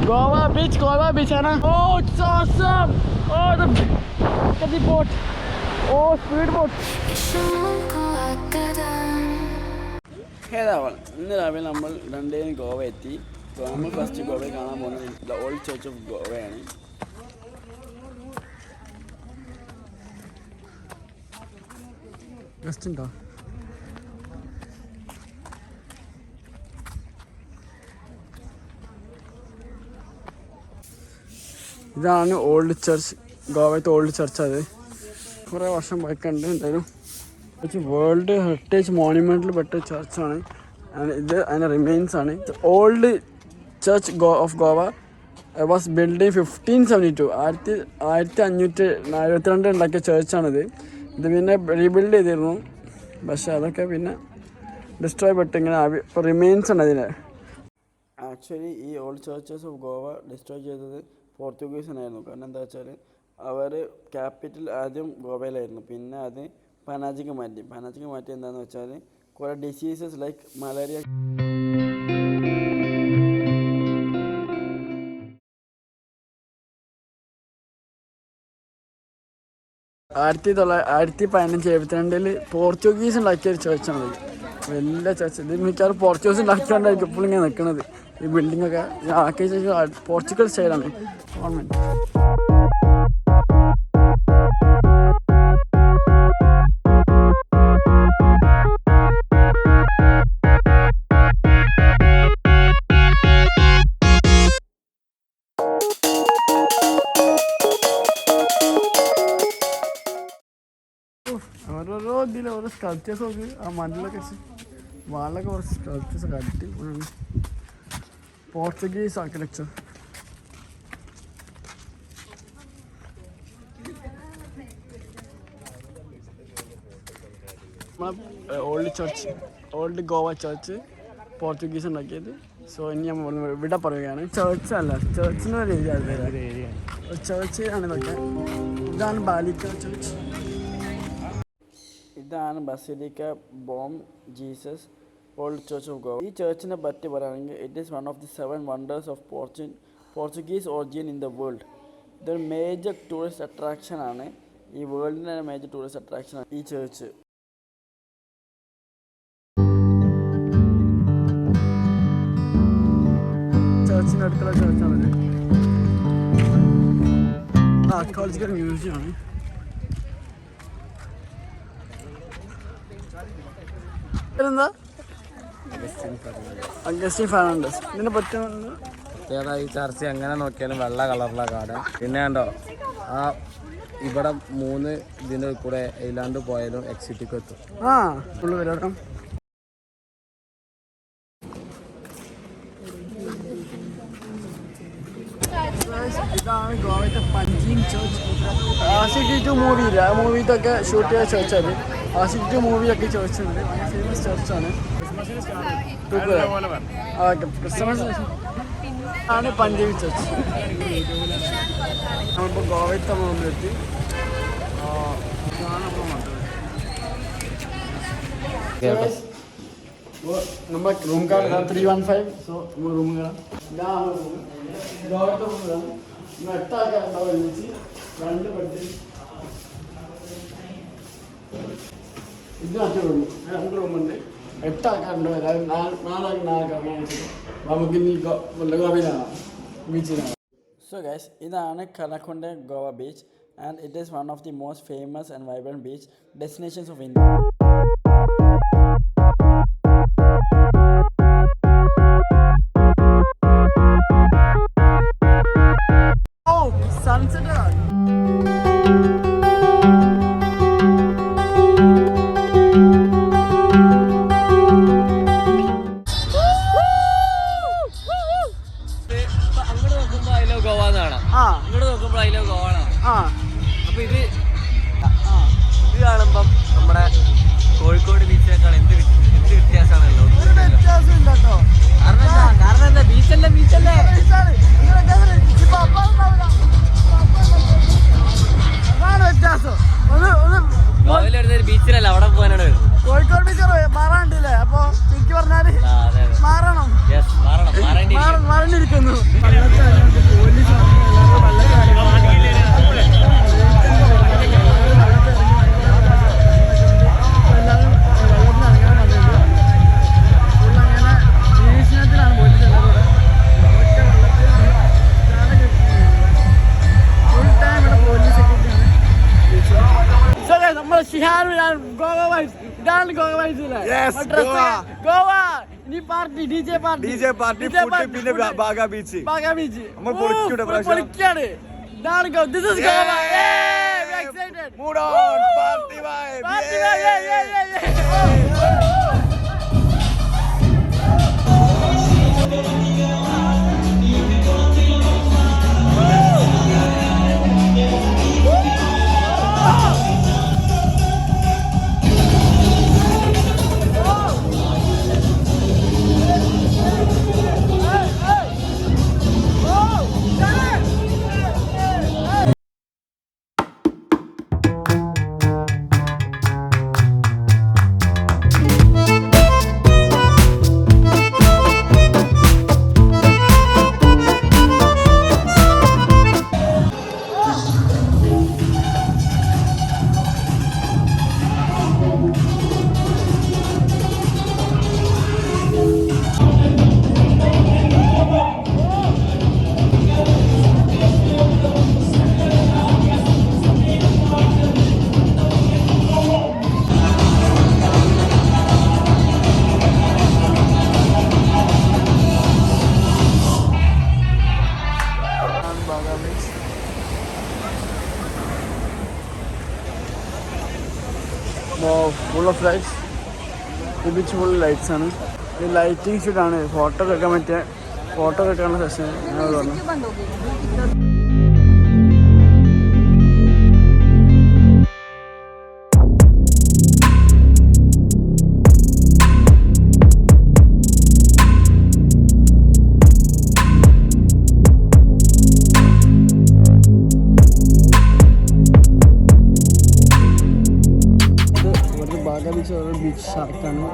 Goa beach, Anna. Oh, it's awesome. Oh, look at the boat. Oh, speed boat. ഇന്ന് രാവിലെ നമ്മൾ രണ്ടേന്ന് ഗോവ എത്തി. നമ്മൾ ഫസ്റ്റ് ഗോവയിൽ കാണാൻ പോകുന്നത് ദ ഓൾഡ് ചർച്ച് ഓഫ് ഗോവയാണ്. ഗസ്റ്റ് ഉണ്ടോ? ഇതാണ് ഓൾഡ് ചർച്ച്, ഗോവത്തെ ഓൾഡ് ചർച്ച്. അത് കുറേ വർഷം പഴക്കമുണ്ട്. എന്തായാലും വേൾഡ് ഹെറിറ്റേജ് മോണ്യുമെൻറ്റിൽ പെട്ട ചർച്ചാണ്. ഇത് അതിൻ്റെ റിമെയിൻസ് ആണ്. Old church of Goa was build in 1572. 1572 ഉണ്ടാക്കിയ ചർച്ചാണിത്. ഇത് പിന്നെ റീബിൽഡ് ചെയ്തിരുന്നു, പക്ഷെ അതൊക്കെ പിന്നെ ഡിസ്ട്രോയ് പെട്ട് ഇങ്ങനെ ഇപ്പോൾ റിമെയിൻസ് ആണ് അതിന്. ആക്ച്വലി ഈ old churches of Goa destroy ചെയ്തത് പോർച്ചുഗീസിനായിരുന്നു. കാരണം എന്താ വെച്ചാൽ അവർ ക്യാപിറ്റൽ ആദ്യം ഗോവയിലായിരുന്നു, പിന്നെ അത് പനാജിക്ക് മാറ്റി എന്താണെന്ന് വെച്ചാൽ കുറേ ഡിസീസസ് ലൈക്ക് മലേറിയ, ആയിരത്തി 1572 പോർച്ചുഗീസ് ഉണ്ടാക്കിയ ഒരു ചർച്ചാണ്. വലിയ ചർച്ച്. ഇത് മിക്കവാറും പോർച്ചുഗീസ് ഉണ്ടാക്കിക്കൊണ്ടായിരിക്കും ഇപ്പോൾ ഇങ്ങനെ നിൽക്കുന്നത്. ഈ ബിൽഡിംഗ് ഒക്കെ ആക്കിയ പോർച്ചുഗൽ സ്റ്റൈലാണ് ഗവൺമെൻറ്. ഓരോരോ ഇതിൽ ഓരോ സ്കൾപ്ചേഴ്സ് നോക്ക്. ആ മണ്ണിലൊക്കെ വാളിലൊക്കെ കുറച്ച് സ്കൾപ്ചേഴ്സ് ഒക്കെ അടിപൊളി. Portuguese architecture. നമ്മളെ ഓൾഡ് ഗോവ ചർച്ച് പോർച്ചുഗീസ് ഉണ്ടാക്കിയത്. സോ ഇനി നമ്മൾ ഇവിടെ പറയുകയാണ്. ചർച്ച് അല്ല, ചർച്ചിന് ഒരു ഏരിയ ചർച്ച് ആണ് ഇതൊക്കെ. ഇതാണ് ബാലിക്ക ചർച്ച്. ഇതാണ് basilica Bohm Jesus old church of Goa. ഈ ചർച്ചിനെ പറ്റി പറയുകയാണെങ്കിൽ it is one of the 7 wonders of Portuguese origin in the world. ഇതൊരു മേജർ ടൂറിസ്റ്റ് അട്രാക്ഷൻ ആണ്. ഈ വേൾഡിൻ്റെ മേജർ ടൂറിസ്റ്റ് അട്രാക്ഷൻ ആണ് ഈ ചർച്ച്. ചർച്ചിനടുത്തുള്ള ചർച്ചാണത്. ആർക്കിയോളജിക്കൽ മ്യൂസിയം ആണ്. എന്താ അഗസ്റ്റിൻ ഫെർണാണ്ടസ്. ഇതിനെ പറ്റുന്ന ഈ ചർച്ച് എങ്ങനെ നോക്കിയാലും വെള്ള കളറിലാണ് കാണാൻ. പിന്നെ കണ്ടോ ആ ഇവിടെ 3 ഇതിൻ്റെ കൂടെ ഇല്ലാണ്ട് പോയാലും എക്സിറ്റിക്ക് എത്തും. ഫുള്ള് വരാം. ഇതാണ് ഗോവത്തെ പഞ്ചിങ് ചർച്ച്. ആഷിഖ് 2 മൂവിയില്ല, ആ മൂവിയിലൊക്കെ ഷൂട്ട് ചെയ്ത ചർച്ചാണ്. ആഷിഖ് 2 മൂവിയൊക്കെ ചർച്ച് ഉണ്ട്. ഭയങ്കര ഫേമസ് ചർച്ചാണ്. ക്രിസ്മസ് ആണ് പഞ്ചിങ് ചർച്ച്. നമ്മളിപ്പോൾ ഗോവത്തെ മുമ്പിലെത്തി. നമ്മുടെ റൂം കാർഡ് 315. സോ നമ്മൾ റൂം കയറാം. ഗോവത്തെ റൂമിലാണ്. 8 ആൾക്കാരുണ്ടാവും ഒരുമിച്ച്. 2 ബെഡ്. ഇത് മറ്റേ റൂം. 2 റൂമുണ്ട്. 8 ആൾക്കാരുണ്ടോ? 4 ആൾക്കാർ നമുക്ക് ഇനി ഗോവയിലാണ്, ബീച്ചിലാണ്. സോ ഗൈസ്, ഇതാണ് Canacona Goa beach and it is one of the most famous and vibrant beach destinations of India. അപ്പൊ ഇത് കാണുമ്പം നമ്മുടെ ഇതാണ് ഗോവ വൈസിലെ Yes, Goa. ഗോവ ഇനി പാർട്ടി ഡിജെ പാർട്ടി ഫുഡ് പിന്നെ ബാഗ ബീച്ച് നമ്മൾ പൊളിക്കൂടെ പ്രാവശ്യം. പൊളിക്കാണ് ഇതാണ് Goa this is Goa we excited Mood on, party vibe. party Yay. Full of lights ഈ ബീച്ച് ഫുൾ ലൈറ്റ്സ് ആണ് ഈ ലൈറ്റിംഗ് ഷൂട്ടാണ് ഫോട്ടോ എടുക്കാൻ പറ്റിയ ഫോട്ടോ എടുക്കാനുള്ള സെഷൻ ഞാൻ പറഞ്ഞു ബീച്ച് ഷാർക്കാണ്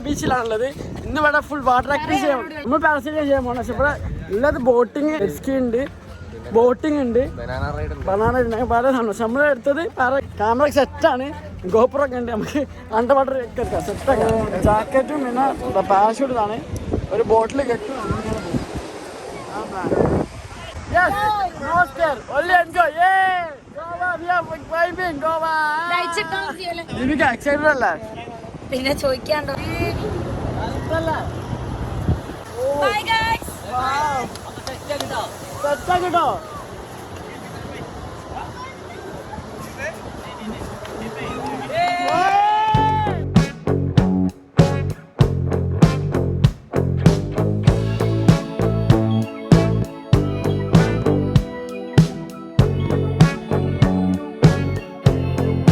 ബീച്ചിലാണുള്ളത് ഇന്ന് ഇവിടെ ഫുൾ വാട്ടർ ആക്ടിവിറ്റി ചെയ്യാം നമ്മൾ പാരസൈലിംഗ് ചെയ്യാൻ പോകണം പക്ഷെ ഇവിടെ ഉള്ളത് ബോട്ടിങ് സ്കീ ഉണ്ട് ബോട്ടിംഗ് ഉണ്ട് ബനാന പല സാധനം പക്ഷെ നമ്മൾ എടുത്തത് ക്യാമറ സെറ്റാണ് ഗോപുറമൊക്കെ ഉണ്ട് നമുക്ക് അണ്ടർ വാട്ടർ ഒക്കെ എടുക്കാം സെറ്റൊക്കെ ജാക്കറ്റും പിന്നെ പാരഷൂട്ട് ആണ് ഒരു ബോട്ടിൽ കെട്ടും എക്സൈറ്റഡ് അല്ലേ പിന്നെ ചോദിക്കാണ്ടോ കേട്ടോ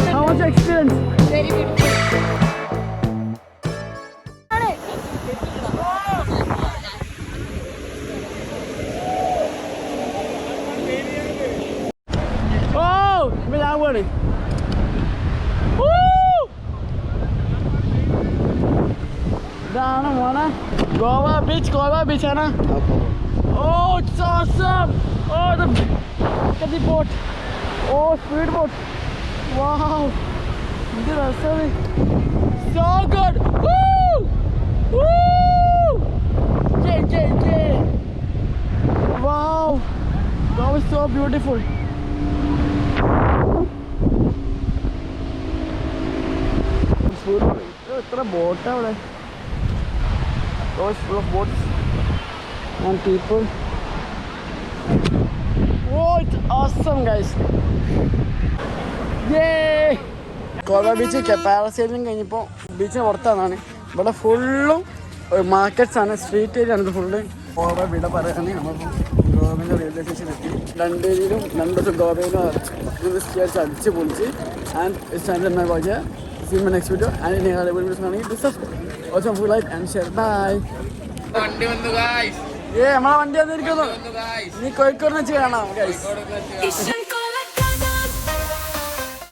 How was your experience? Very beautiful. Oh, without worry. ഇതാണ് മോനെ ഗോവ ബീച്ച് ആണ് Oh, it's awesome. Oh, look at the boat. Oh, speed boat. Wow. This is so good. Woo! Woo! Yeah. Wow. That was so beautiful. എത്ര ബോട്ടാ അവിടെ full of boats and people. Oh, it's awesome, guys. Yay! Goa beach parasailing കഴിഞ്ഞപ്പോൾ ബീച്ചിന് പുറത്താണ് ഇവിടെ ഫുള്ളും markets ആണ് street area ആണ് ഇത് ഫുള്ള് ഗോവ വിട പറയുകയാണെങ്കിൽ നമ്മളിപ്പോൾ ഗോവയിലെ റെയിൽവേ സ്റ്റേഷൻ എത്തി രണ്ട് ദിവസം ഗോവയിലും അടിച്ച് പൊളിച്ച് ആൻഡ് സ്റ്റാൻഡ് പോയ see you in my next video and if you have any videos please subscribe also like and share bye വണ്ടി വന്നു ഗായ്സ് നമ്മളെ വണ്ടി വന്നിരിക്കുന്നു ഗായ്സ് നീ കോഴിക്കോട് വെച്ച് കാണാം ഗൈസ്